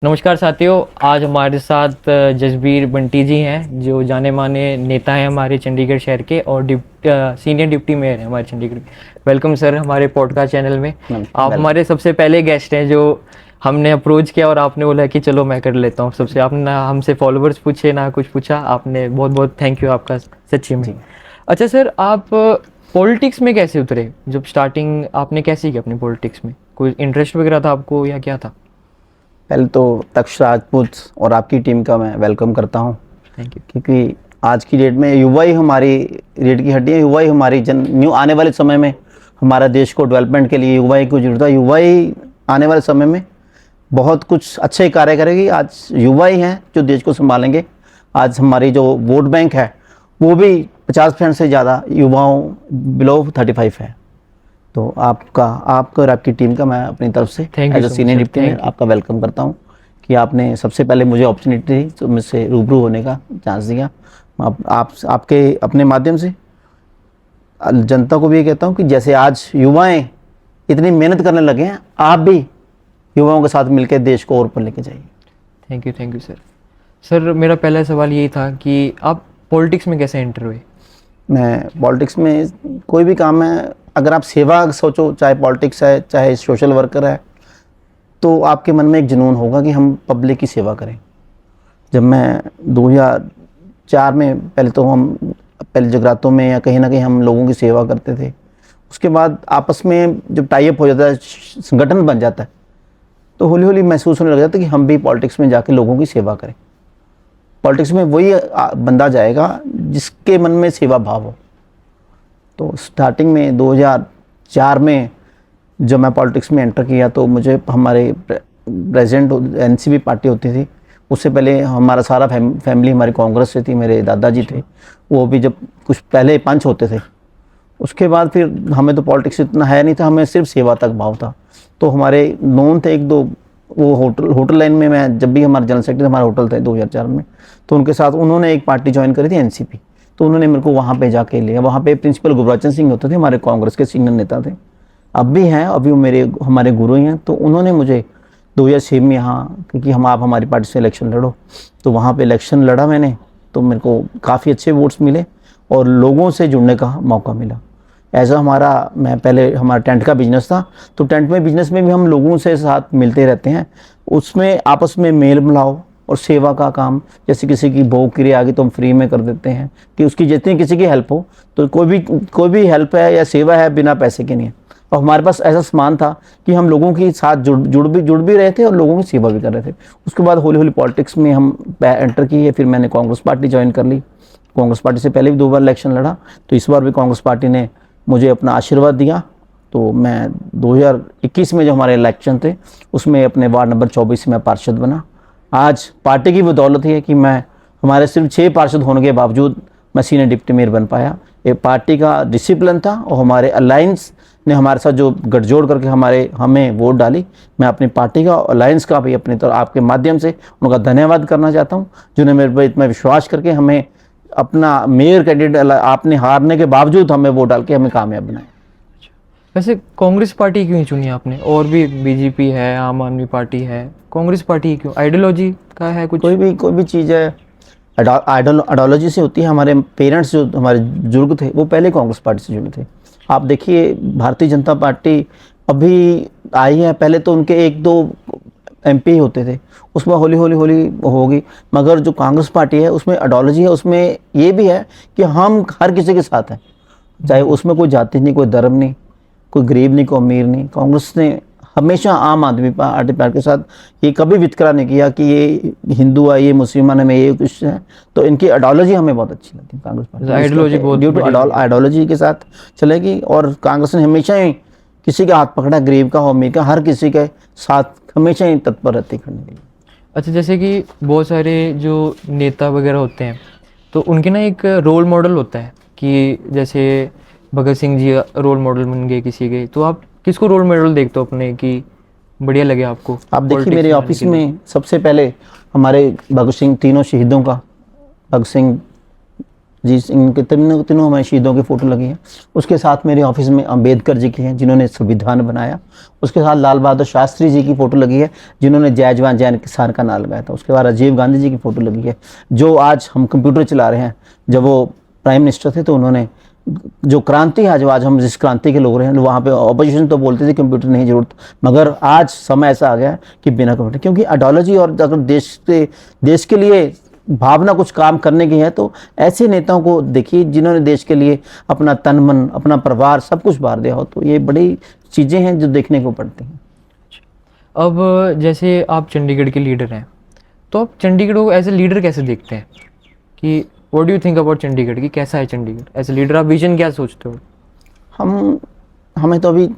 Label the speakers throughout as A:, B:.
A: नमस्कार साथियों, आज हमारे साथ जसबीर बंटी जी हैं जो जाने माने नेता हैं हमारे चंडीगढ़ शहर के और सीनियर डिप्टी मेयर हैं हमारे चंडीगढ़ के। वेलकम सर हमारे पॉडकास्ट चैनल में। आप हमारे सबसे पहले गेस्ट हैं जो हमने अप्रोच किया और आपने बोला कि चलो मैं कर लेता हूँ। सबसे आपने ना हमसे फॉलोअर्स पूछे ना कुछ पूछा, आपने बहुत बहुत थैंक यू आपका सच्ची में। अच्छा सर, आप पॉलिटिक्स में कैसे उतरे? जब स्टार्टिंग आपने कैसे की अपनी पॉलिटिक्स में? कोई इंटरेस्ट वगैरह था आपको या क्या था?
B: पहले तो तक्ष राजपूत और आपकी टीम का मैं वेलकम करता हूं।
A: Thank you.
B: क्योंकि आज की डेट में युवा ही हमारी रीढ़ की हड्डी है, युवा ही हमारी न्यू आने वाले समय में हमारा देश को डेवलपमेंट के लिए युवा ही को जरूरत है। युवा ही आने वाले समय में बहुत कुछ अच्छे कार्य करेगी। आज युवा ही हैं जो देश को संभालेंगे। आज हमारी जो वोट बैंक है वो भी 50% से ज़्यादा युवाओं बिलो 35 है। तो आपका और आपकी टीम का मैं अपनी तरफ से as a senior deputy mayor आपका वेलकम करता हूं कि आपने सबसे पहले मुझे अपॉर्चुनिटी दी तो मुझसे रूबरू होने का चांस दिया। आपके अपने माध्यम से जनता को भी ये कहता हूं कि जैसे आज युवाएं इतनी मेहनत करने लगे हैं, आप भी युवाओं के साथ मिलकर देश को और ऊपर लेके जाइए।
A: Thank you sir. सर मेरा पहला सवाल यही था कि आप पॉलिटिक्स में कैसे एंटर हुए?
B: मैं पॉलिटिक्स में कोई भी काम है, अगर आप सेवा सोचो, चाहे पॉलिटिक्स है चाहे सोशल वर्कर है, तो आपके मन में एक जुनून होगा कि हम पब्लिक की सेवा करें। जब मैं 2004 में पहले जगरातों में या कहीं ना कहीं हम लोगों की सेवा करते थे। उसके बाद आपस में जब टाइप हो जाता है, संगठन बन जाता है, तो हौली हौली महसूस होने लग जाता है कि हम भी पॉलिटिक्स में जाके लोगों की सेवा करें। पॉलिटिक्स में वही बंदा जाएगा जिसके मन में सेवा भाव हो। तो स्टार्टिंग में 2004 में जब मैं पॉलिटिक्स में एंटर किया तो मुझे हमारे प्रेसिडेंट एनसीपी पार्टी होती थी, उससे पहले हमारा सारा फैमिली हमारी कांग्रेस से थी। मेरे दादाजी थे, वो भी जब कुछ पहले पंच होते थे। उसके बाद फिर हमें तो पॉलिटिक्स इतना है नहीं था, हमें सिर्फ सेवा तक भाव था। तो हमारे नोन थे एक दो, वो होटल लाइन में मैं जब भी हमारे जनरल सेक्रेटरी हमारे होटल थे 2004 में, तो उनके साथ उन्होंने एक पार्टी ज्वाइन करी थी एनसीपी। तो उन्होंने मेरे को वहाँ पे जाके लिया। वहाँ पे प्रिंसिपल गुरबचन सिंह होते थे, हमारे कांग्रेस के सीनियर नेता थे, अब भी हैं, अभी वो हमारे गुरु ही हैं। तो उन्होंने मुझे 2006 में यहाँ, क्योंकि आप हमारी पार्टी से इलेक्शन लड़ो, तो वहाँ पे इलेक्शन लड़ा मैंने। तो मेरे को काफ़ी अच्छे वोट्स मिले और लोगों से जुड़ने का मौका मिला। ऐसा हमारा टेंट का बिजनेस था, तो टेंट में बिजनेस में भी हम लोगों से साथ मिलते रहते हैं। उसमें आपस में मेल मिलाओ और सेवा का काम, जैसे किसी की भोग क्रिया आ गई तो हम फ्री में कर देते हैं कि उसकी जितनी किसी की हेल्प हो। तो कोई भी हेल्प है या सेवा है बिना पैसे की नहीं है। और हमारे पास ऐसा सामान था कि हम लोगों के साथ जुड़ भी रहे थे और लोगों की सेवा भी कर रहे थे। उसके बाद हौली हौली पॉलिटिक्स में हम एंटर किए। फिर मैंने कांग्रेस पार्टी ज्वाइन कर ली। कांग्रेस पार्टी से पहले भी 2 बार इलेक्शन लड़ा, तो इस बार भी कांग्रेस पार्टी ने मुझे अपना आशीर्वाद दिया। तो मैं 2021 में जो हमारे इलेक्शन थे उसमें अपने वार्ड नंबर 24 से मैं पार्षद बना। आज पार्टी की बदौलत है कि हमारे सिर्फ 6 पार्षद होने के बावजूद मैं सीनियर डिप्टी मेयर बन पाया। ये पार्टी का डिसिप्लिन था और हमारे अलायंस ने हमारे साथ जो गठजोड़ करके हमें वोट डाली। मैं अपनी पार्टी का अलायंस का भी अपनी तरफ आपके माध्यम से उनका धन्यवाद करना चाहता हूँ, जिन्होंने मेरे पर इतना विश्वास करके हमें अपना मेयर कैंडिडेट, आपने हारने के बावजूद हमें वोट डाल के हमें कामयाब बनाया।
A: वैसे कांग्रेस पार्टी क्यों चुनी आपने? और भी बीजेपी है, आम आदमी पार्टी है, कांग्रेस पार्टी क्यों? आइडियोलॉजी का है कुछ?
B: कोई भी चीज़ है आइडियोलॉजी से होती है। हमारे पेरेंट्स जो हमारे बुजुर्ग थे वो पहले कांग्रेस पार्टी से जुड़े थे। आप देखिए भारतीय जनता पार्टी अभी आई है, पहले तो उनके 1-2 एमपी होते थे, उसमें हौली होगी। मगर जो कांग्रेस पार्टी है उसमें आइडियोलॉजी है, उसमें ये भी है कि हम हर किसी के साथ हैं, चाहे उसमें कोई जाति नहीं, कोई धर्म नहीं, कोई गरीब नहीं, कोई अमीर नहीं। कांग्रेस ने हमेशा आम आदमी पार्टी के साथ ये कभी वितकरा नहीं किया कि ये हिंदू है, ये मुसलमान है, मैं ये कुछ है। तो इनकी आइडियोलॉजी हमें बहुत अच्छी लगती है। कांग्रेस पार्टी
A: आइडियोलॉजी बहुत
B: आइडियोलॉजी के साथ चलेगी। और कांग्रेस ने हमेशा ही किसी का हाथ पकड़ा, गरीब का हो अमीर का, हर किसी के साथ हमेशा ही तत्पर रहती करने के लिए।
A: अच्छा, जैसे कि बहुत सारे जो नेता वगैरह होते हैं तो उनके ना एक रोल मॉडल होता है कि जैसे भगत सिंह जी रोल मॉडल बन गए किसी के, तो आप किसको रोल मॉडल देखते हो अपने कि बढ़िया लगे आपको?
B: आप देखिए मेरे ऑफिस में सबसे पहले हमारे भगत सिंह, तीनों शहीदों का, भगत सिंह, जी, इनके तीनों तीनों हमारे शहीदों की फ़ोटो लगी है। उसके साथ मेरे ऑफिस में अम्बेडकर जी की हैं, जिन्होंने संविधान बनाया। उसके साथ लाल बहादुर शास्त्री जी की फ़ोटो लगी है, जिन्होंने जय जवान जय किसान का नारा लगाया था। उसके बाद राजीव गांधी जी की फ़ोटो लगी है, जो आज हम कंप्यूटर चला रहे हैं। जब वो प्राइम मिनिस्टर थे तो उन्होंने जो क्रांति है, आज हम जिस क्रांति के लोग रहे हैं, वहाँ पे ऑपोजिशन तो बोलते थे कंप्यूटर नहीं जरूरत, मगर आज समय ऐसा आ गया है कि बिना कंप्यूटर, क्योंकि आइडियोलॉजी और अगर देश के लिए भावना कुछ काम करने की है तो ऐसे नेताओं को देखिए जिन्होंने देश के लिए अपना तन मन, अपना परिवार सब कुछ बार दिया हो। तो ये बड़ी चीज़ें हैं जो देखने को पड़ती हैं।
A: अब जैसे आप चंडीगढ़ के लीडर हैं, तो आप चंडीगढ़ को एज ए लीडर कैसे देखते हैं कि what do you think about Chandigarh की कैसा है चंडीगढ़ एज ए लीडर? आप विजन क्या सोचते हो?
B: हमें तो अभी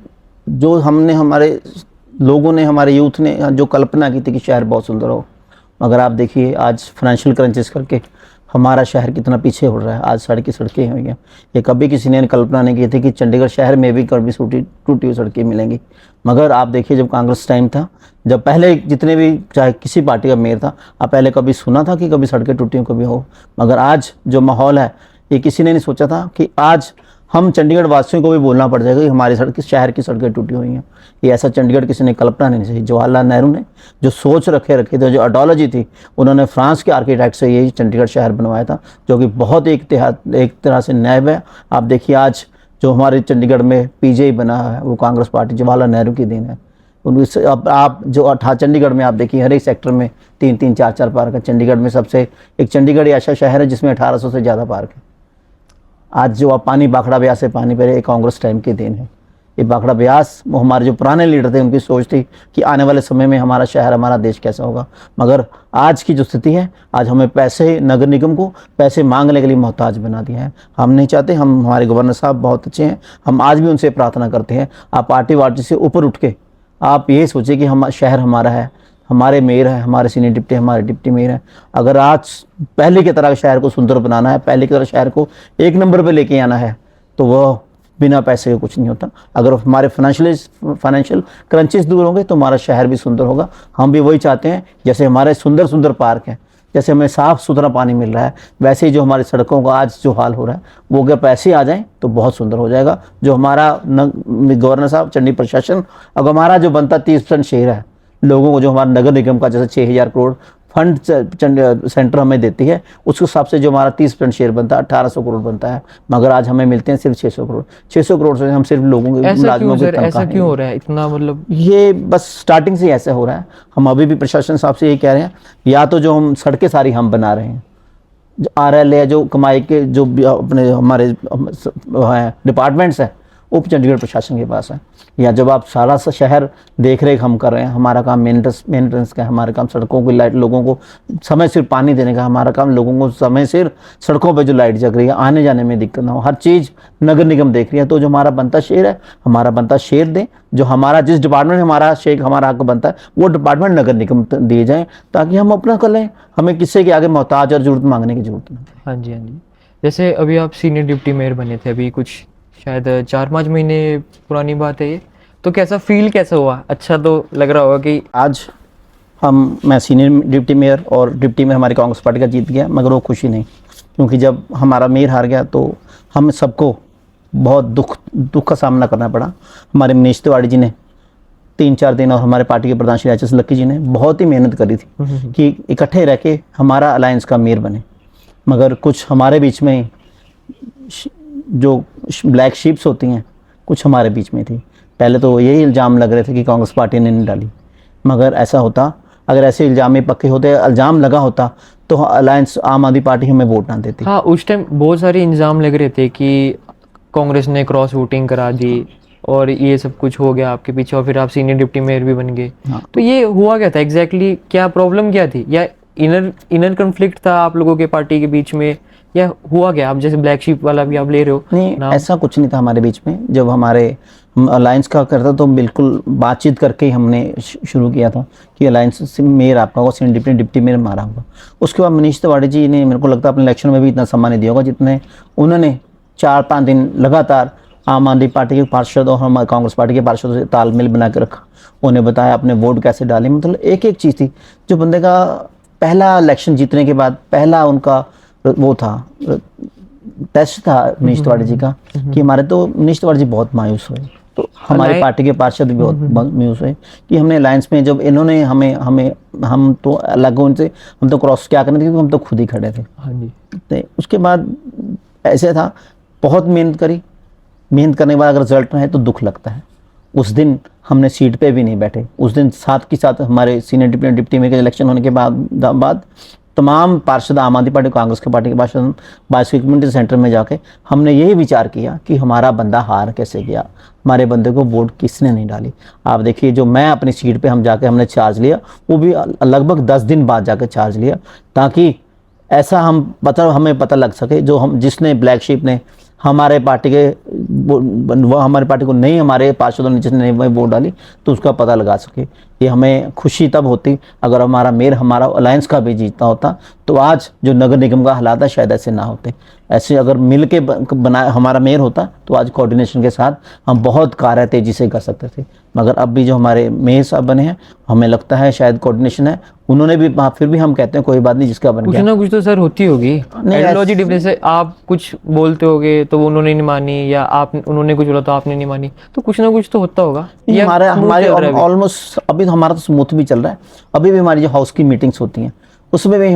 B: जो हमने हमारे लोगों ने, हमारे यूथ ने जो कल्पना की थी कि शहर बहुत सुंदर हो, मगर आप देखिए आज फाइनेंशियल क्रंचेस करके हमारा शहर कितना पीछे हो रहा है। आज सड़कें हुई हैं, ये कभी किसी ने कल्पना नहीं की थी कि चंडीगढ़ शहर में भी कभी टूटी हुई सड़कें मिलेंगी। मगर आप देखिए जब कांग्रेस टाइम था, जब पहले जितने भी चाहे किसी पार्टी का मेयर था, आप पहले कभी सुना था कि कभी सड़कें टूटी हो, कभी हो? मगर आज जो माहौल है, ये किसी ने नहीं सोचा था कि आज हम चंडीगढ़ वासियों को भी बोलना पड़ जाएगा कि हमारी शहर की सड़कें टूटी हुई हैं। ये ऐसा चंडीगढ़ किसी ने कल्पना नहीं की। जवाहरलाल नेहरू ने जो सोच रखे थे, जो आइडियोलॉजी थी, उन्होंने फ्रांस के आर्किटेक्ट से यही चंडीगढ़ शहर बनवाया था, जो कि बहुत एक तरह से नैब है। आप देखिए आज जो हमारे चंडीगढ़ में पीजीआई बना है, वो कांग्रेस पार्टी जवाहरलाल नेहरू की देन है। अब आप जो चंडीगढ़ में आप देखिए हर एक सेक्टर में 3-3, 4-4 पार्क है। चंडीगढ़ में सबसे चंडीगढ़ ऐसा शहर है जिसमें 1800 से ज़्यादा पार्क है। आज जो आप पानी बाखड़ा ब्यास से पानी पी रहे, कांग्रेस टाइम के दिन है। ये बाखड़ा ब्यास, वो हमारे जो पुराने लीडर थे, उनकी सोच थी कि आने वाले समय में हमारा शहर, हमारा देश कैसा होगा। मगर आज की जो स्थिति है, आज हमें पैसे, नगर निगम को पैसे मांगने के लिए मोहताज बना दिया है। हम नहीं चाहते, हमारे गवर्नर साहब बहुत अच्छे हैं, हम आज भी उनसे प्रार्थना करते हैं, आप पार्टी से ऊपर उठ के आप ये सोचिए कि हम शहर हमारा है, हमारे मेयर हैं, हमारे सीनियर डिप्टी, हमारे डिप्टी मेयर हैं। अगर आज पहले की तरह शहर को सुंदर बनाना है, पहले की तरह शहर को एक नंबर पे लेके आना है, तो वह बिना पैसे के कुछ नहीं होता। अगर हमारे फाइनेंशियल क्रंचेस दूर होंगे तो हमारा शहर भी सुंदर होगा। हम भी वही चाहते हैं, जैसे हमारे सुंदर सुंदर पार्क हैं, जैसे हमें साफ़ सुथरा पानी मिल रहा है, वैसे ही जो हमारी सड़कों का आज जो हाल हो रहा है, वो अगर पैसे आ जाएं तो बहुत सुंदर हो जाएगा। जो हमारा गवर्नर साहब, चंडी प्रशासन, अगर हमारा जो बनता 30% शेयर है लोगों को, जो हमारा नगर निगम का जैसे 6000 करोड़ फंड सेंटर हमें देती है, उस हिसाब से जो हमारा 30% शेयर बनता है 1800 करोड़ बनता है, मगर आज हमें मिलते हैं सिर्फ 600 करोड़। 600 करोड़ से हम सिर्फ लोगों के मुलाजिमों को
A: ऐसा क्यों हो रहा है इतना? मतलब
B: ये बस स्टार्टिंग से ऐसा हो रहा है। हम अभी भी प्रशासन साहब से यही कह रहे हैं, या तो जो हम सड़कें सारी हम बना रहे हैं, जो RL है, जो कमाई के जो अपने हमारे डिपार्टमेंट्स हैं, वो चंडीगढ़ प्रशासन के पास है। या जब आप सारा सा शहर देख रेख हम कर रहे हैं, हमारा काम मेंटेनेंस का है, हमारा काम सड़कों की लाइट, लोगों को समय सिर पानी देने का, हमारा काम लोगों को समय सिर सड़कों पे जो लाइट जग रही है, आने जाने में दिक्कत ना हो, हर चीज़ नगर निगम देख रही है। तो जो हमारा बनता शेयर है, हमारा बनता शेयर दें, जो हमारा जिस डिपार्टमेंट में हमारा शेयर, हमारा हक बनता है, वो डिपार्टमेंट नगर निगम दिए जाएँ, ताकि हम अपना कर लें, हमें किसी के आगे मोहताज और जरूरत मांगने की जरूरत नहीं।
A: हाँ जी, हाँ जी। जैसे अभी आप सीनियर डिप्टी मेयर बने थे, अभी कुछ शायद 4-5 महीने पुरानी बात है ये, तो कैसा हुआ? अच्छा तो लग रहा होगा कि
B: आज मैं सीनियर डिप्टी मेयर, और डिप्टी मेयर हमारी कांग्रेस पार्टी का जीत गया, मगर वो खुशी नहीं, क्योंकि जब हमारा मेयर हार गया तो हम सबको बहुत दुख का सामना करना पड़ा। हमारे मनीष तिवारी जी ने 3-4 दिन, और हमारे पार्टी के प्रधान श्री HS लक्की जी ने बहुत ही मेहनत करी थी कि इकट्ठे रह के हमारा अलायंस का मेयर बने, मगर कुछ हमारे बीच में जो ब्लैक शीप्स होती हैं, कुछ हमारे बीच में थी। पहले तो यही इल्ज़ाम लग रहे थे कि कांग्रेस पार्टी ने नहीं डाली, मगर ऐसा होता, अगर ऐसे इल्ज़ाम में पक्के होते, इल्ज़ाम लगा होता, तो अलायंस आम आदमी पार्टी हमें वोट ना देती।
A: हाँ, उस टाइम बहुत सारे इल्ज़ाम लग रहे थे कि कांग्रेस ने क्रॉस वोटिंग करा दी और ये सब कुछ हो गया आपके पीछे, और फिर आप सीनियर डिप्टी मेयर भी बन गए।
B: हाँ।
A: तो ये हुआ क्या था एग्जैक्टली? क्या प्रॉब्लम क्या थी? या इनर कन्फ्लिक्ट था आप लोगों के पार्टी के बीच में, या हुआ क्या? आप जैसे ब्लैक शीप वाला भी आप ले रहे हो।
B: नहीं, ऐसा कुछ नहीं था हमारे बीच में। जब हमारे अलायंस का करता तो बिल्कुल बातचीत करके ही हमने शुरू किया था कि अलायंस से मेयर आपका होगा, सीनियर डिप्टी मेयर हमारा होगा। उसके बाद मनीष तिवारी जी ने, मेरे को लगता है अपने इलेक्शन में भी इतना सम्मान नहीं दिया होगा जितने उन्होंने 4-5 दिन लगातार आम आदमी पार्टी के पार्षद और हमारे कांग्रेस पार्टी के पार्षदों से तालमेल बना के रखा। उन्हें बताया अपने वोट कैसे डालें, मतलब एक एक चीज़ थी। जो बंदे का पहला इलेक्शन जीतने के बाद पहला उनका वो था टेस्ट था मनीष तिवारी जी का कि हमारे तो मनीष तिवारी जी बहुत मायूस हुए, तो हमारी पार्टी के पार्षद भी बहुत मायूस हुए कि हमने अलायंस में जब इन्होंने हमें हमें हम तो अलग उनसे, हम तो क्रॉस क्या करने थे क्योंकि हम तो खुद ही खड़े थे।
A: हाँ जी।
B: तो उसके बाद ऐसे था, बहुत मेहनत करी, मेहनत करने के बाद अगर रिजल्ट रहे तो दुख लगता है। उस दिन हमने सीट पे भी नहीं बैठे, उस दिन साथ के साथ हमारे सीनियर डिप्टी मेयर के इलेक्शन होने के बाद तमाम पार्षद, आम आदमी पार्टी, कांग्रेस के पार्टी के पार्षद बाईस कम्युनिटी सेंटर में जाके हमने यही विचार किया कि हमारा बंदा हार कैसे गया, हमारे बंदे को वोट किसने नहीं डाली। आप देखिए, जो मैं अपनी सीट पे हम जाके हमने चार्ज लिया, वो भी लगभग 10 दिन बाद जाके चार्ज लिया, ताकि ऐसा हमें पता लग सके, जो हम जिसने ब्लैक शीप ने हमारे पार्टी के वो हमारे पार्टी को नहीं, हमारे पार्षदों ने जिसने नहीं वोट डाली, तो उसका पता लगा सके। ये हमें खुशी तब होती अगर हमारा मेयर हमारा अलायंस का भी जीतता होता, तो आज जो नगर निगम का हालात है शायद ऐसे ना होते। ऐसे अगर मिल के बना हमारा मेयर होता तो आज कोऑर्डिनेशन के साथ हम बहुत कार्य तेजी से कर सकते थे। मगर अब भी जो हमारे मेयर साहब बने हैं, हमें लगता है शायद कोऑर्डिनेशन है, उन्होंने भी, फिर भी हम कहते हैं कोई बात नहीं, जिसका बन
A: कुछ
B: गया।
A: ना कुछ तो सर होती होगी, आइडियोलॉजी डिफरेंस है। आप कुछ बोलते होगे तो वो उन्होंने नहीं मानी, या आप उन्होंने कुछ बोला तो आपने नहीं मानी, तो कुछ ना कुछ तो होता होगा।
B: हमारे ऑलमोस्ट अभी तो हमारा तो स्मूथ भी चल रहा है। अभी भी हमारी जो हाउस की मीटिंग्स होती हैं उसमें भी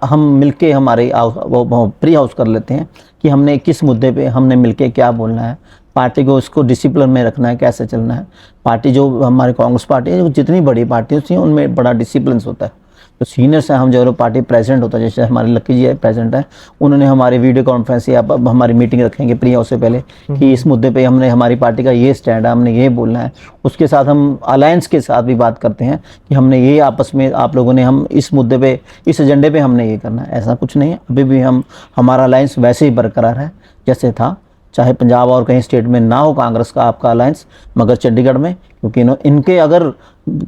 B: हम मिलके हमारे प्री हाउस कर लेते हैं कि हमने किस मुद्दे पे हमने मिलके क्या बोलना है, पार्टी को इसको डिसिप्लिन में रखना है, कैसे चलना है। पार्टी जो हमारी कांग्रेस पार्टी है, जितनी बड़ी पार्टी होती है उनमें बड़ा डिसिप्लिन होता है। तो सीनियर्स हैं, हम जो पार्टी प्रेसिडेंट होता है, जैसे हमारे लक्की जी है प्रेसिडेंट है, उन्होंने हमारी वीडियो कॉन्फ्रेंस या अब हमारी मीटिंग रखेंगे प्री हाउस से पहले कि इस मुद्दे पे हमने, हमारी पार्टी का ये स्टैंड है, हमने ये बोलना है। उसके साथ हम अलायंस के साथ भी बात करते हैं कि हमने ये आपस में, आप लोगों ने, हम इस मुद्दे पे, इस एजेंडे पे हमने ये करना है। ऐसा कुछ नहीं है, अभी भी हमारा अलायंस वैसे ही बरकरार है जैसे था, चाहे पंजाब और कहीं स्टेट में ना हो कांग्रेस का आपका अलायंस, मगर चंडीगढ़ में, क्योंकि इनके अगर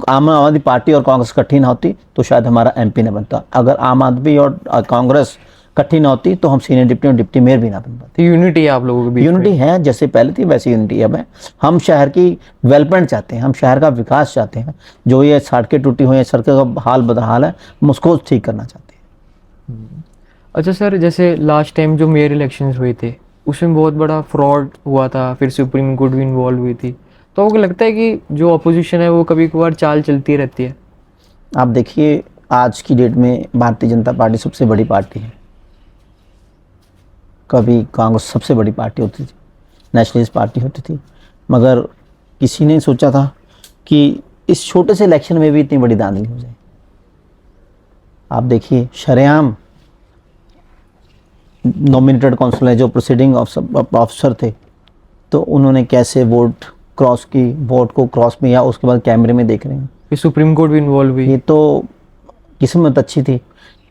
B: आम आदमी पार्टी और कांग्रेस इकट्ठी ना होती तो शायद हमारा एमपी न बनता। अगर आम आदमी और कांग्रेस इकट्ठी ना होती तो हम सीनियर डिप्टी और डिप्टी मेयर भी ना बन पाते।
A: तो यूनिटी है आप लोगों के बीच में?
B: यूनिटी है, जैसे पहले थी वैसी यूनिटी अब है। हम शहर की डेवलपमेंट चाहते हैं, हम शहर का विकास चाहते हैं। जो ये सड़कें टूटी हुई हैं, सड़कों का हाल बदहाल है, हम उसको ठीक करना चाहते हैं।
A: अच्छा सर, जैसे लास्ट टाइम जो मेयर इलेक्शंस हुए थे उसमें बहुत बड़ा फ्रॉड हुआ था, फिर सुप्रीम कोर्ट भी इन्वॉल्व हुई थी, तो आपको लगता है कि जो अपोजिशन है वो कभी कभार चाल चलती रहती है?
B: आप देखिए, आज की डेट में भारतीय जनता पार्टी सबसे बड़ी पार्टी है। कभी कांग्रेस सबसे बड़ी पार्टी होती थी, नेशनलिस्ट पार्टी होती थी, मगर किसी ने सोचा था कि इस छोटे से इलेक्शन में भी इतनी बड़ी धांधली हो जाए। आप देखिए, शरेआम नॉमिनेटेड काउंसिल है, जो प्रोसीडिंग ऑफिसर थे, तो उन्होंने कैसे वोट को क्रॉस में या उसके बाद कैमरे में देख रहे हैं।
A: फिर सुप्रीम कोर्ट भी इन्वॉल्व हुई।
B: ये तो किस्मत अच्छी थी,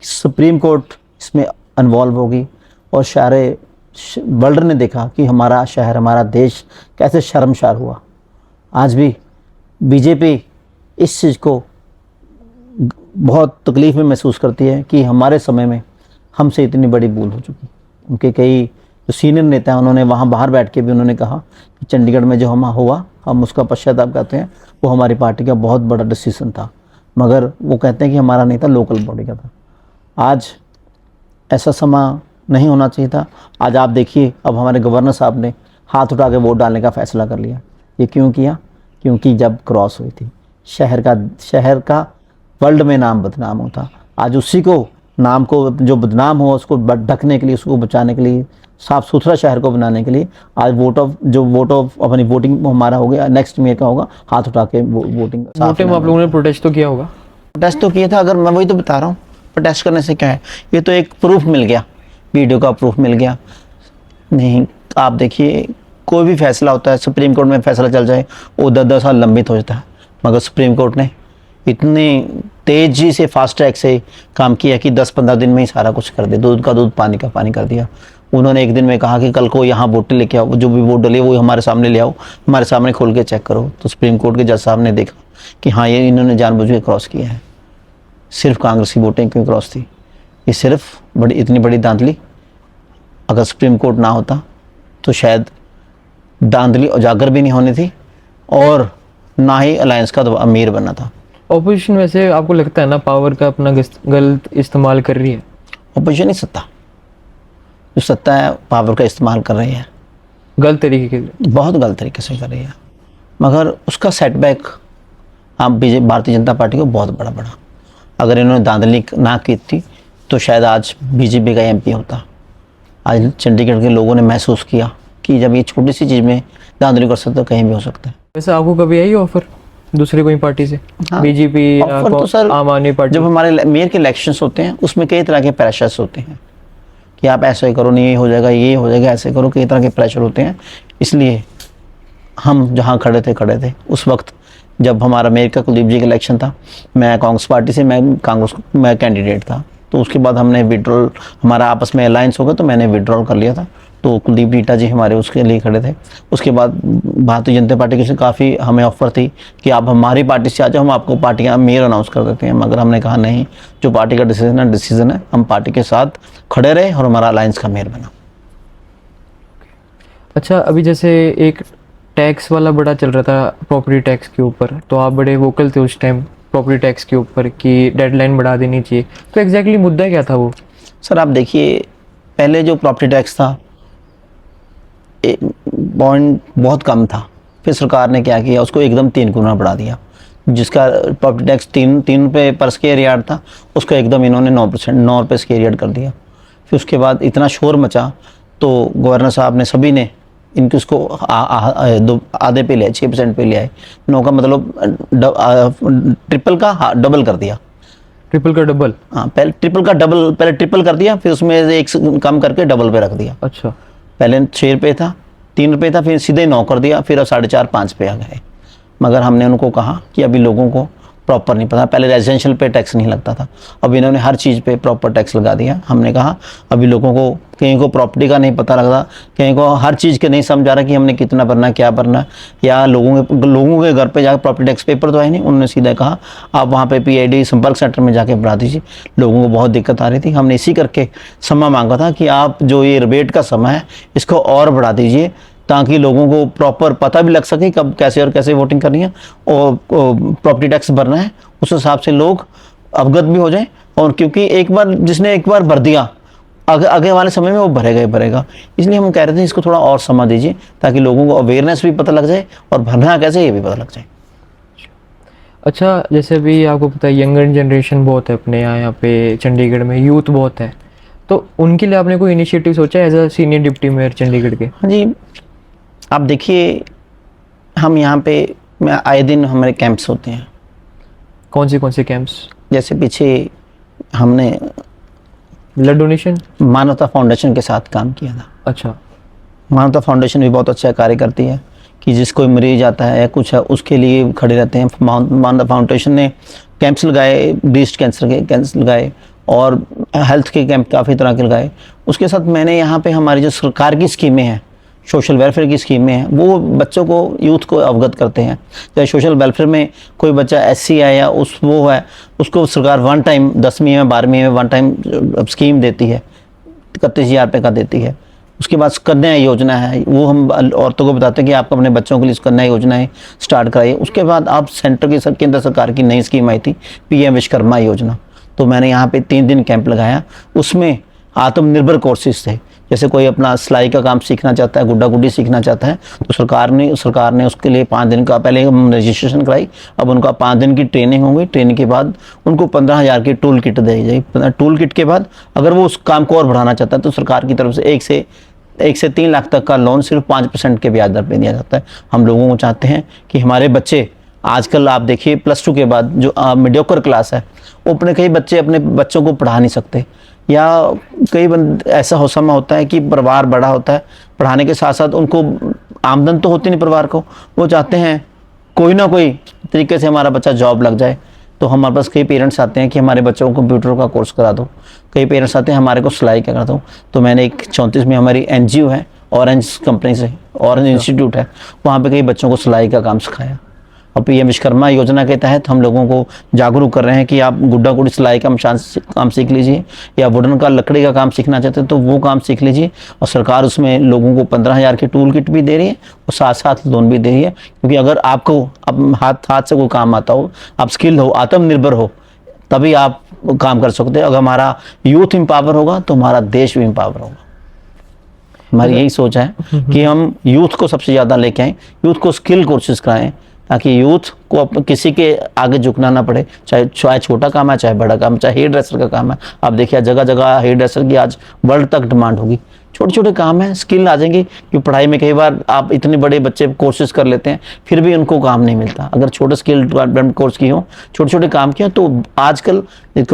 B: सुप्रीम कोर्ट इसमें इन्वॉल्व होगी और सारे वर्ल्ड ने देखा कि हमारा शहर, हमारा देश कैसे शर्मसार हुआ। आज भी बीजेपी इस चीज़ को बहुत तकलीफ में महसूस करती है कि हमारे समय में हमसे इतनी बड़ी भूल हो चुकी। उनके कई जो सीनियर नेता हैं, उन्होंने वहाँ बाहर बैठ के भी उन्होंने कहा कि चंडीगढ़ में जो हुआ, हम उसका पश्चाताप करते हैं, वो हमारी पार्टी का बहुत बड़ा डिसीजन था, मगर वो कहते हैं कि हमारा नहीं था, लोकल बॉडी का था। आज ऐसा समा नहीं होना चाहिए था। आज आप देखिए, अब हमारे गवर्नर साहब ने हाथ उठा के वोट डालने का फैसला कर लिया। ये क्यों किया? क्योंकि जब क्रॉस हुई थी, शहर का वर्ल्ड में नाम बदनाम होता। आज उसी को नाम को जो बदनाम हो उसको ढकने के लिए, उसको बचाने के लिए, साफ सुथरा शहर को बनाने के लिए आज वोट ऑफ अपनी वोटिंग हमारा हो गया, नेक्स्ट मेयर का होगा, हाथ उठा के वोटिंग।
A: आप लोगों ने प्रोटेस्ट तो किया होगा?
B: प्रोटेस्ट तो किया था, अगर मैं वही तो बता रहा हूँ, प्रोटेस्ट करने से क्या है, ये तो एक प्रूफ मिल गया, वीडियो का प्रूफ मिल गया। नहीं, आप देखिए, कोई भी फैसला होता है, सुप्रीम कोर्ट में फैसला चल जाए वो 10-10 साल लंबित हो जाता है, मगर सुप्रीम कोर्ट ने इतनी तेजी से फास्ट ट्रैक से काम किया कि 10-15 दिन में ही सारा कुछ कर दिया। दूध का दूध, पानी का पानी कर दिया। उन्होंने एक दिन में कहा कि कल को यहाँ वोट लेके आओ, जो भी वोट डले वो हमारे सामने ले आओ, हमारे सामने खोल के चेक करो। तो सुप्रीम कोर्ट के जज साहब ने देखा कि हाँ, ये इन्होंने जानबूझ के क्रॉस किया है। सिर्फ कांग्रेस की वोटिंग क्यों क्रॉस थी? ये सिर्फ इतनी बड़ी धांधली, अगर सुप्रीम कोर्ट ना होता तो शायद धांधली उजागर भी नहीं होनी थी और ना ही अलायंस का अमीर बनना था।
A: ऑपोजिशन वैसे आपको लगता है ना पावर का अपना गलत इस्तेमाल कर रही है?
B: ऑपोजिशन ही सत्ता, जो सत्ता है पावर का इस्तेमाल कर रही है,
A: गलत तरीके के।
B: बहुत गलत तरीके से कर रही है। मगर उसका सेटबैक आप भारतीय जनता पार्टी को बहुत बड़ा पड़ा। अगर इन्होंने धांधली ना की थी तो शायद आज बीजेपी का एमपी होता। आज चंडीगढ़ के लोगों ने महसूस किया कि जब ये छोटी सी चीज़ में धांधली कर सकते तो कहीं भी हो सकता है।
A: वैसे आपको कभी आई ऑफर दूसरी कोई पार्टी से?
B: हाँ,
A: बीजेपी
B: ऑफर तो सर
A: आम आदमी पार्टी?
B: जब हमारे मेयर के इलेक्शंस होते हैं उसमें कई तरह के प्रेशर्स होते हैं कि आप ऐसा ही करो, नहीं ये हो जाएगा, ये हो जाएगा, ऐसे करो, कई तरह के प्रेशर होते हैं। इसलिए हम जहाँ खड़े थे उस वक्त जब हमारा मेयर का कुलदीप जी का इलेक्शन था, मैं कांग्रेस पार्टी से मैं कैंडिडेट था। तो उसके बाद हमने विड्रॉल, हमारा आपस में अलायंस हो गया तो मैंने विड्रॉल कर लिया था। तो कुलदीप नीटा जी हमारे उसके लिए खड़े थे। उसके बाद भारतीय जनता पार्टी की से काफ़ी हमें ऑफर थी कि आप हमारी पार्टी से आ जाओ, हम आपको पार्टियाँ मेयर अनाउंस कर देते हैं। मगर हमने कहा नहीं, जो पार्टी का डिसीजन है, हम पार्टी के साथ खड़े रहे और हमारा अलायंस का मेयर बना।
A: अच्छा, अभी जैसे एक टैक्स वाला बड़ा चल रहा था प्रॉपर्टी टैक्स के ऊपर, तो आप बड़े वोकल थे उस टाइम प्रॉपर्टी टैक्स के ऊपर कि डेडलाइन बढ़ा देनी चाहिए। तो एग्जैक्टली मुद्दा क्या था वो?
B: सर आप देखिए, पहले जो प्रॉपर्टी टैक्स था पॉइंट बहुत कम था। फिर सरकार ने क्या किया, उसको एकदम 3 गुना बढ़ा दिया। जिसका प्रॉपर्टी टैक्स 3 रुपये पर स्क्वायर यार्ड था, उसको एकदम इन्होंने 9 रुपये स्क्वायर यार्ड कर दिया। फिर उसके बाद इतना शोर मचा तो गवर्नर साहब ने सभी ने इनके उसको आधे पे ले आए, 6% पे ले आए। 9 का मतलब ट्रिपल का डबल कर दिया।
A: ट्रिपल का डबल?
B: हाँ, पहले ट्रिपल का डबल, पहले ट्रिपल कर दिया, फिर उसमें एक कम करके डबल पे रख दिया।
A: अच्छा,
B: पहले 6 रुपये था, 3 रुपये था, फिर सीधे 9 कर दिया, फिर अब 4.5-5 पे आ गए। मगर हमने उनको कहा कि अभी लोगों को प्रॉपर नहीं पता, पहले रेजिडेंशियल पे टैक्स नहीं लगता था, अब इन्होंने हर चीज़ पे प्रॉपर टैक्स लगा दिया। हमने कहा अभी लोगों को, कहीं को प्रॉपर्टी का नहीं पता लगता, कहीं को हर चीज़ के नहीं समझ आ रहा कि हमने कितना भरना, क्या भरना, या लोगों के घर पे जाकर प्रॉपर्टी टैक्स पेपर तो है नहीं। उन्होंने सीधा कहा आप वहाँ पे PID संपर्क सेंटर में जाके भरा दीजिए। लोगों को बहुत दिक्कत आ रही थी। हमने इसी करके समय मांगा था कि आप जो ये रिबेट का समय है इसको और बढ़ा दीजिए, ताकि लोगों को प्रॉपर पता भी लग सके कब कैसे और कैसे वोटिंग करनी है और प्रॉपर्टी टैक्स भरना है, उस हिसाब से लोग अवगत भी हो जाएं। और क्योंकि जिसने एक बार भर दिया, आगे वाले समय में वो भरेगा। इसलिए हम कह रहे थे इसको थोड़ा और समय दीजिए, ताकि लोगों को अवेयरनेस भी पता लग जाए और भरना कैसे ये भी पता लग जाए।
A: अच्छा, जैसे भी आपको पता है यंगर जनरेशन बहुत है अपने यहाँ पे चंडीगढ़ में, यूथ बहुत है, तो उनके लिए आपने कोई इनिशिएटिव सोचा है as a senior deputy mayor Chandigarh के?
B: हाँ जी, आप देखिए, हम यहाँ पे आए दिन हमारे कैंप्स होते हैं।
A: कौन से कैंप्स?
B: जैसे पीछे हमने
A: ब्लड डोनेशन
B: मानवता फाउंडेशन के साथ काम किया था।
A: अच्छा,
B: मानवता फाउंडेशन भी बहुत अच्छा कार्य करती है कि जिस कोई मरीज आता है या कुछ है उसके लिए खड़े रहते हैं। मानवता फाउंडेशन ने कैंप्स लगाए, ब्रेस्ट कैंसर के कैंप्स लगाए और हेल्थ के कैंप काफ़ी तरह के लगाए। उसके साथ मैंने यहाँ पे हमारी जो सरकार की स्कीमें हैं, सोशल वेलफेयर की स्कीमें हैं, वो बच्चों को, यूथ को अवगत करते हैं। चाहे सोशल वेलफेयर में कोई बच्चा SC है या वो है, उसको सरकार 1 टाइम 10वीं में 12वीं में 1 टाइम स्कीम देती है, 31,000 रुपये का देती है। उसके बाद कन्या योजना है, वो हम औरतों को बताते हैं कि आप अपने बच्चों के लिए कन्या योजनाएं स्टार्ट कराइए। उसके बाद आप केंद्र सरकार की नई स्कीम आई थी PM विश्वकर्मा योजना, तो मैंने यहाँ पे 3 दिन कैंप लगाया। उसमें आत्मनिर्भर कोर्सेज थे। जैसे कोई अपना सिलाई का काम सीखना चाहता है, गुड्डा गुड्डी सीखना चाहता है, तो सरकार ने उसके लिए 5 दिन का पहले हम रजिस्ट्रेशन कराई। अब उनका 5 दिन की ट्रेनिंग होगी। ट्रेनिंग के बाद उनको 15,000 की टूल किट दी जाएगी। टूल किट के बाद अगर वो उस काम को और बढ़ाना चाहता है तो सरकार की तरफ से 1 से 3 लाख तक का लोन सिर्फ 5% के ब्याज दर पर दिया जाता है। हम लोगों को चाहते हैं कि हमारे बच्चे, आजकल आप देखिए +2 के बाद जो मीडियोकर क्लास है, वो कई बच्चे अपने बच्चों को पढ़ा नहीं सकते, या ऐसा समय होता है कि परिवार बड़ा होता है, पढ़ाने के साथ साथ उनको आमदन तो होती नहीं परिवार को, वो चाहते हैं कोई ना कोई तरीके से हमारा बच्चा जॉब लग जाए। तो हमारे पास कई पेरेंट्स आते हैं कि हमारे बच्चों को कंप्यूटर का कोर्स करा दो, कई पेरेंट्स आते हैं हमारे को सिलाई का करा दो। तो मैंने एक 34 में हमारी NGO है, ऑरेंज कंपनी से, ऑरेंज इंस्टीट्यूट है, वहाँ पे कई बच्चों को सिलाई का काम सिखाया। और PM विश्वकर्मा योजना के तहत हम लोगों को जागरूक कर रहे हैं कि आप गुड्डा गुड़ी सिलाई का काम सीख लीजिए, या वुडन का लकड़ी का काम सीखना चाहते हैं तो वो काम सीख लीजिए। और सरकार उसमें लोगों को 15,000 की टूल किट भी दे रही है और साथ साथ लोन भी दे रही है। क्योंकि अगर आपको अब हाथ से कोई काम आता हो, आप स्किल हो, आत्मनिर्भर हो, तभी आप काम कर सकते हैं। अगर हमारा यूथ एम्पावर होगा तो हमारा देश भी एम्पावर होगा। हमारी यही सोच है कि हम यूथ को सबसे ज़्यादा लेके आएँ, यूथ को स्किल कोर्सेज कराएं, ताकि यूथ को किसी के आगे झुकना ना पड़े, चाहे छोटा काम है, चाहे बड़ा काम, चाहे हेयर ड्रेसर का काम है। आप देखिए जगह जगह हेयर ड्रेसर की आज वर्ल्ड तक डिमांड होगी। छोटे छोटे काम है, स्किल आ जाएंगे। कि पढ़ाई में कई बार आप इतने बड़े बच्चे कोर्सेज कर लेते हैं, फिर भी उनको काम नहीं मिलता। अगर छोटे स्किल डेवलपमेंट कोर्स की हो, छोटे छोटे काम किए, तो आजकल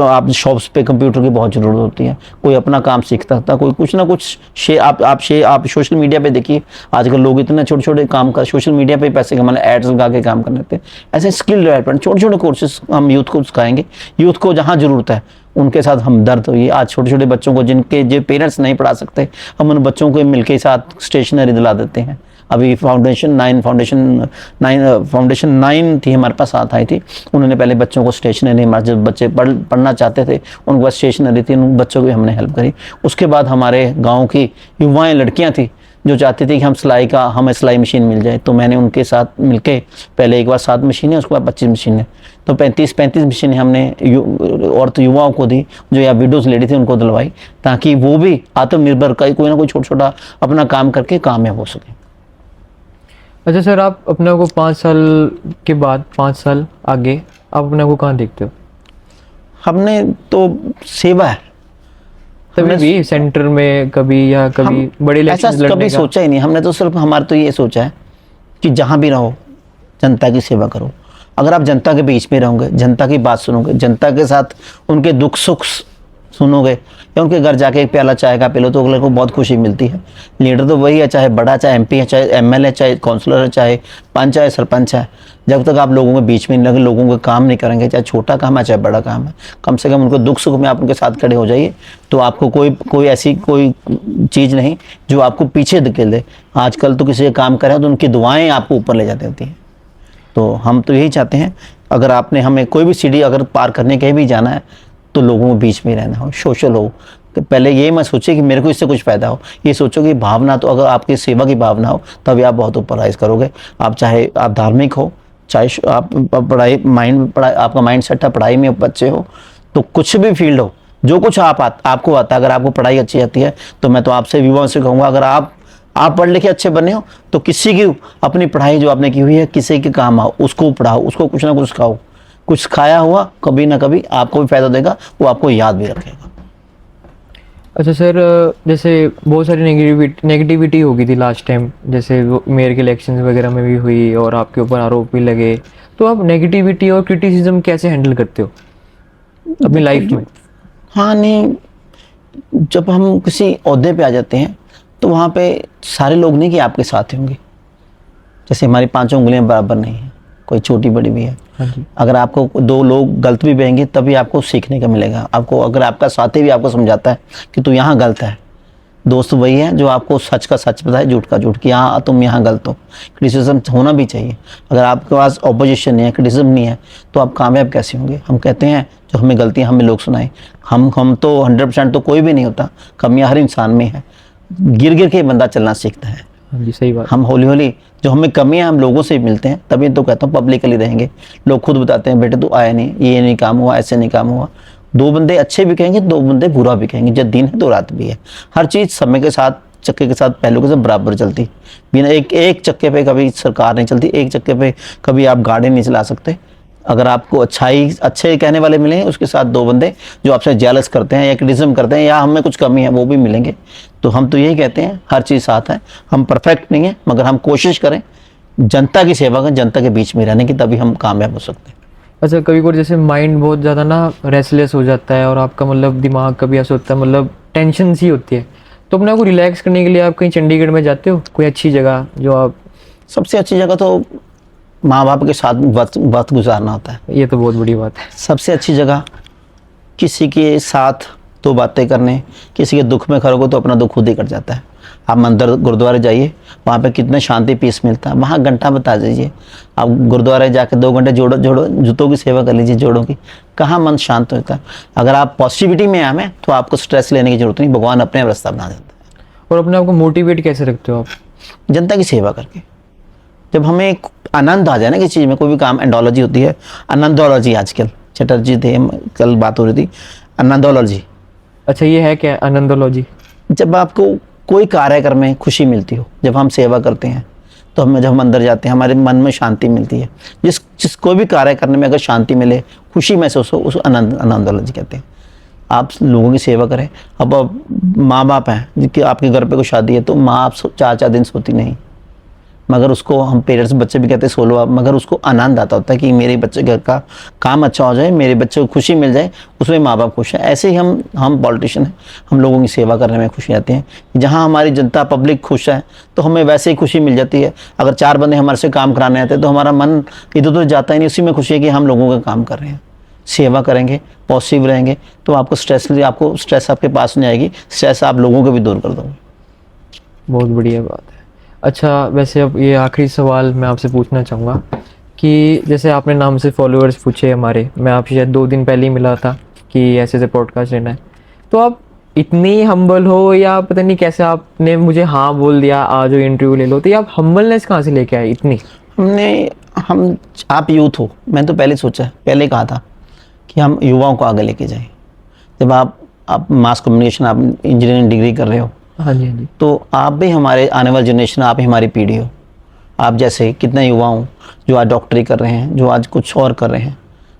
B: आप शॉप्स पे कंप्यूटर की बहुत ज़रूरत होती है। कोई अपना काम सीखता था, कोई कुछ ना कुछ आप सोशल मीडिया पे देखिए, आजकल लोग इतने छोटे छोटे काम कर सोशल मीडिया पे पैसे कमाने, एड्स लगा के काम करने थे। ऐसे स्किल डेवलपमेंट छोटे छोटे कोर्सेज हम यूथ को सिखाएंगे। यूथ को जहाँ ज़रूरत है उनके साथ हम दर्द हुई। आज छोटे छोटे बच्चों को जिनके जो पेरेंट्स नहीं पढ़ा सकते, हम उन बच्चों को मिलके साथ स्टेशनरी दिला देते हैं। अभी फाउंडेशन 9 थी हमारे पास, साथ आई थी। उन्होंने पहले बच्चों को स्टेशनरी, जब बच्चे पढ़ना चाहते थे उनके पास स्टेशनरी थी, उन बच्चों की हमने हेल्प करी। उसके बाद हमारे गाँव की युवाएँ लड़कियाँ थी जो चाहती थी कि हमें सिलाई मशीन मिल जाए, तो मैंने उनके साथ मिलके पहले एक बार 7 मशीनें, उसके बाद 25 मशीनें, तो 35 मशीनें हमने औरत युवाओं को दी, जो या विडोज लेडी थी उनको दिलवाई, ताकि वो भी आत्मनिर्भर कोई ना कोई छोटा छोटा अपना काम करके कामयाब हो सके।
A: अच्छा सर, आप अपने को 5 साल के बाद, 5 साल आगे आप अपने को कहाँ देखते हो? हमने
B: तो सेवा है,
A: तभी भी सेंटर में कभी या कभी बड़े इलेक्शन
B: ऐसा कभी सोचा ही नहीं हमने। तो सिर्फ हमारा तो ये सोचा है कि जहाँ भी रहो जनता की सेवा करो। अगर आप जनता के बीच में रहोगे, जनता की बात सुनोगे, जनता के साथ उनके दुख सुख सुनोगे, या उनके घर जाके एक प्याला चाय का पी लो, तो अगले को बहुत खुशी मिलती है। लीडर तो वही है, चाहे बड़ा, चाहे एमपी है, चाहे एमएलए, चाहे काउंसलर है, चाहे पंच है, सरपंच है। जब तक आप लोगों के बीच में नहीं लगे, लोगों के काम नहीं करेंगे, चाहे छोटा काम है चाहे बड़ा काम है, कम से कम उनको दुख सुख में आप उनके साथ खड़े हो जाइए, तो आपको कोई ऐसी कोई चीज़ नहीं जो आपको पीछे धकेल दे। आजकल तो किसी का काम करें तो उनकी दुआएँ आपको ऊपर ले जाती होती हैं। तो हम तो यही चाहते हैं, अगर आपने हमें कोई भी सीढ़ी अगर पार करने कहीं भी जाना है, तो लोगों के बीच में रहना हो, सोशल हो। तो पहले ये मत सोचिए कि मेरे को इससे कुछ फ़ायदा हो, ये सोचो कि भावना, तो अगर आपकी सेवा की भावना हो तभी आप बहुत ऊपर राइज करोगे। आप चाहे आप धार्मिक हो, चाहे आप पढ़ाई आपका माइंड सेट है, पढ़ाई में बच्चे हो, तो कुछ भी फील्ड हो, जो कुछ आपको आता है, अगर आपको पढ़ाई अच्छी आती है, तो मैं तो आपसे युवाओं से कहूँगा, अगर आप पढ़ लिखे अच्छे बने हो, तो किसी की अपनी पढ़ाई जो आपने की हुई है किसी के काम आओ, उसको पढ़ाओ, उसको कुछ ना कुछ सिखाओ। कुछ खाया हुआ कभी ना कभी आपको भी फायदा देगा, वो आपको याद भी रखेगा।
A: अच्छा सर, जैसे बहुत सारी नेगेटिविटी हो गई थी लास्ट टाइम, जैसे मेयर के इलेक्शन वगैरह में भी हुई और आपके ऊपर आरोप भी लगे, तो आप नेगेटिविटी और क्रिटिसिज्म कैसे हैंडल करते हो अपनी लाइफ में?
B: हाँ, नहीं, जब हम किसी ओहदे पे आ जाते हैं तो वहाँ पे सारे लोग नहीं कि आपके साथ होंगे। जैसे हमारी 5 उंगलियां बराबर नहीं है, कोई छोटी बड़ी भी है।
A: हाँ,
B: अगर आपको 2 लोग गलत भी बहेंगे तभी आपको सीखने का मिलेगा। आपको अगर आपका साथी भी आपको समझाता है कि तू यहाँ गलत है, दोस्त वही है जो आपको सच का सच बताए, झूठ का झूठ, कि हाँ तुम यहाँ गलत हो। क्रिटिसिज्म होना भी चाहिए। अगर आपके पास ऑपोजिशन नहीं है, क्रिटिसिज्म नहीं है, तो आप कामयाब कैसे होंगे? हम कहते हैं जो हमें गलतियाँ हमें लोग सुनाएं, हम तो 100% तो कोई भी नहीं होता, कमियाँ हर इंसान में है। गिर गिर के बंदा चलना सीखता है।
A: हाँ जी, सही बात।
B: हम हौली हौली जो हमें कमियां हम लोगों से मिलते हैं, तभी तो कहता हूँ पब्लिकली रहेंगे। लोग खुद बताते हैं बेटे तू आया नहीं, ये नहीं काम हुआ, ऐसे नहीं काम हुआ। 2 बंदे अच्छे भी कहेंगे, 2 बंदे बुरा भी कहेंगे। जब दिन है तो रात भी है। हर चीज़ समय के साथ, चक्के के साथ, पहलू के साथ बराबर चलती। बिना एक चक्के पे कभी सरकार नहीं चलती, एक चक्के पे कभी आप गाड़ी नहीं चला सकते। अगर आपको अच्छे कहने वाले मिलेंगे, उसके साथ 2 बंदे जो आपसे जेलस करते हैं या क्रिटिसिज्म करते हैं या हमें कुछ कमी है वो भी मिलेंगे। तो हम तो यही कहते हैं, हर चीज़ साथ है। हम परफेक्ट नहीं है, मगर हम कोशिश करें जनता की सेवा करें, जनता के बीच में रहने की, तभी हम कामयाब हो सकते हैं।
A: अच्छा, कभी कभी जैसे माइंड बहुत ज़्यादा ना रेस्टलेस हो जाता है और आपका मतलब दिमाग कभी ऐसा होता है, मतलब टेंशन सी होती है, तो अपने आप को रिलैक्स करने के लिए आप कहीं चंडीगढ़ में जाते हो? कोई अच्छी जगह जो आप?
B: सबसे अच्छी जगह तो माँ बाप के साथ वक्त गुजारना होता है।
A: ये तो बहुत बड़ी बात है।
B: सबसे अच्छी जगह किसी के साथ 2 बातें करने, किसी के दुख में खड़े हो तो अपना दुख खुद ही कट जाता है। आप मंदिर गुरुद्वारे जाइए, वहाँ पे कितने शांति पीस मिलता है। वहाँ घंटा बता दीजिए, आप गुरुद्वारे जाके 2 घंटे जोड़ो जूतों की सेवा कर लीजिए, जोड़ों की। कहाँ मन शांत होता है। अगर आप पॉजिटिविटी में आए तो आपको स्ट्रेस लेने की जरूरत नहीं, भगवान अपने रास्ता बना देता है।
A: और अपने आप को मोटिवेट कैसे रखते हो आप?
B: जनता की सेवा करके। जब हमें आनंद आ जाए ना किसी चीज़ में, कोई भी काम, एंडोलॉजी होती है, आनंदोलॉजी। आजकल चटर्जी थे, कल बात हो रही थी, आनंदोलॉजी।
A: अच्छा, ये है क्या आनंदोलॉजी?
B: जब आपको कोई कार्यक्रम में खुशी मिलती हो, जब हम सेवा करते हैं तो हमें, जब हम अंदर जाते हैं हमारे मन में शांति मिलती है। जिस कोई भी कार्य करने में अगर शांति मिले, खुशी महसूस हो, उस आनंदोलजी कहते हैं। आप लोगों की सेवा करें। अब माँ बाप हैं जिनकी आपके घर पे कोई शादी है, तो माँ आप 4-4 दिन सोती नहीं, मगर उसको हम पेरेंट्स, बच्चे भी कहते हैं सो लो आप, मगर उसको आनंद आता होता है कि मेरे बच्चे घर का काम अच्छा हो जाए, मेरे बच्चे को खुशी मिल जाए, उसमें माँ बाप खुश हैं। ऐसे ही हम पॉलिटिशियन हैं, हम लोगों की सेवा करने में खुशी आती है। जहाँ हमारी जनता पब्लिक खुश है तो हमें वैसे ही खुशी मिल जाती है। अगर 4 बंदे हमारे से काम कराने आते हैं तो हमारा मन इधर उधर जाता ही नहीं, उसी में खुशी है कि हम लोगों का काम कर रहे हैं। सेवा करेंगे, पॉजिटिव रहेंगे, तो आपको स्ट्रेस आपके पास नहीं आएगी, स्ट्रेस आप लोगों को भी दूर कर दोगे।
A: बहुत बढ़िया बात है। अच्छा, वैसे अब ये आखिरी सवाल मैं आपसे पूछना चाहूँगा कि जैसे आपने नाम से फॉलोअर्स पूछे हमारे, मैं आपसे शायद 2 दिन पहले ही मिला था कि ऐसे ऐसे पॉडकास्ट लेना है, तो आप इतनी हम्बल हो या पता नहीं कैसे आपने मुझे हाँ बोल दिया आज जो इंटरव्यू ले लो, तो ये आप हम्बलनेस कहाँ से लेके आए इतनी?
B: आप यूथ हो, मैंने तो पहले कहा था कि हम युवाओं को आगे लेके जाएं। जब आप मास कम्युनिकेशन, आप इंजीनियरिंग डिग्री कर रहे हो,
A: हाँ जी, हाँ जी,
B: तो आप भी हमारे आने वाली जनरेशन, आप ही हमारी पीढ़ी हो। आप जैसे कितने युवा हों जो आज डॉक्टरी कर रहे हैं, जो आज कुछ और कर रहे हैं,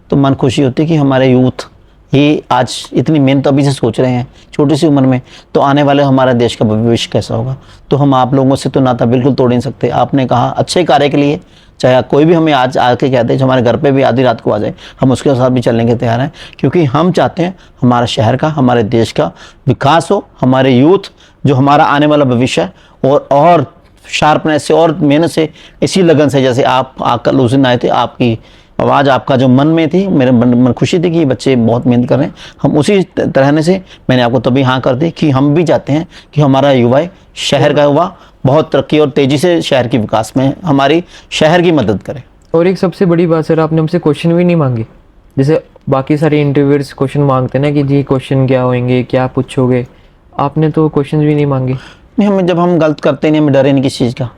B: तो मन खुशी होती है कि हमारे यूथ ये आज इतनी मेहनत अभी से सोच रहे हैं छोटी सी उम्र में, तो आने वाले हमारा देश का भविष्य कैसा होगा। तो हम आप लोगों से तो नाता बिल्कुल तोड़ नहीं सकते। आपने कहा अच्छे कार्य के लिए, चाहे कोई भी हमें आज आके कहते हैं जो हमारे घर पे भी आधी रात को आ जाए, हम उसके साथ भी चलने के तैयार हैं, क्योंकि हम चाहते हैं हमारा शहर का, हमारे देश का विकास हो, हमारे यूथ जो हमारा आने वाला भविष्य है, और शार्पनेस से और मेहनत से, इसी लगन से, जैसे आप कल उस दिन आए थे, आपकी आवाज़, आपका जो मन में थी, मेरे मन खुशी थी कि बच्चे बहुत मेहनत कर रहे हैं। हम उसी तरह से मैंने आपको तभी हाँ कर दी कि हम भी चाहते हैं कि हमारा युवा, शहर का युवा बहुत तरक्की और तेज़ी से शहर के विकास में हमारी शहर की मदद करे।
A: और एक सबसे बड़ी बात सर, आपने हमसे क्वेश्चन भी नहीं मांगे, जैसे बाकी सारे इंटरव्यूअर्स क्वेश्चन मांगते हैं ना कि जी क्वेश्चन क्या होंगे, क्या पूछोगे, आपने तो क्वेश्चन भी नहीं मांगे।
B: नहीं, हमें जब हम गलत करते नहीं, हमें डरे नहीं किसी चीज़ का।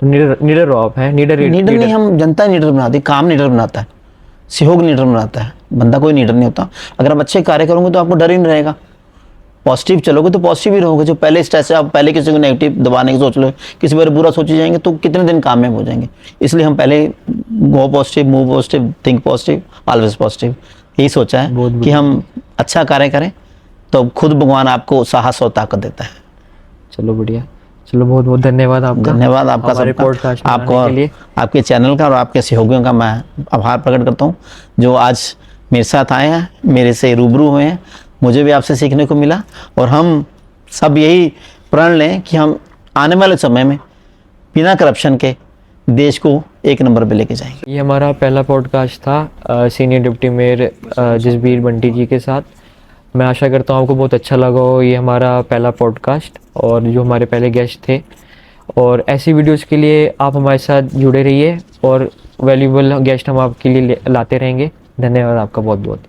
A: तो निडर हो आप, हैं निडर
B: नहीं, हम जनता निडर बनाती, काम निडर बनाता है, सहयोग निडर बनाता है, बंदा कोई निडर नहीं होता। अगर आप अच्छे कार्य करोगे तो आपको डर ही नहीं रहेगा। पॉजिटिव चलोगे तो पॉजिटिव ही रहोगे। जो पहले स्ट्रेस से आप पहले किसी को नेगेटिव दबाने की सोच लो, किसी बार बुरा सोचे जाएंगे, तो कितने दिन कामयाब हो जाएंगे। इसलिए हम पहले go positive, move positive, think positive, always positive, यही सोचा है कि हम अच्छा कार्य करें तो खुद भगवान आपको साहस और ताकत देता है।
A: चलो बढ़िया, चलो बहुत बहुत धन्यवाद आपका।
B: धन्यवाद आपका सबका, आपको और आपके चैनल का और आपके सहयोगियों का मैं आभार प्रकट करता हूँ, जो आज मेरे साथ आए हैं, मेरे से रूबरू हुए हैं। मुझे भी आपसे सीखने को मिला, और हम सब यही प्रण लें कि हम आने वाले समय में बिना करप्शन के देश को 1 नंबर पे लेके जाएंगे।
A: ये हमारा पहला पॉडकास्ट था senior deputy mayor Jasbir Bunty ji के साथ। मैं आशा करता हूँ आपको बहुत अच्छा लगा हो ये हमारा पहला पॉडकास्ट, और जो हमारे पहले गेस्ट थे। और ऐसी वीडियोस के लिए आप हमारे साथ जुड़े रहिए, और वैल्यूबल गेस्ट हम आपके लिए लाते रहेंगे। धन्यवाद आपका बहुत बहुत।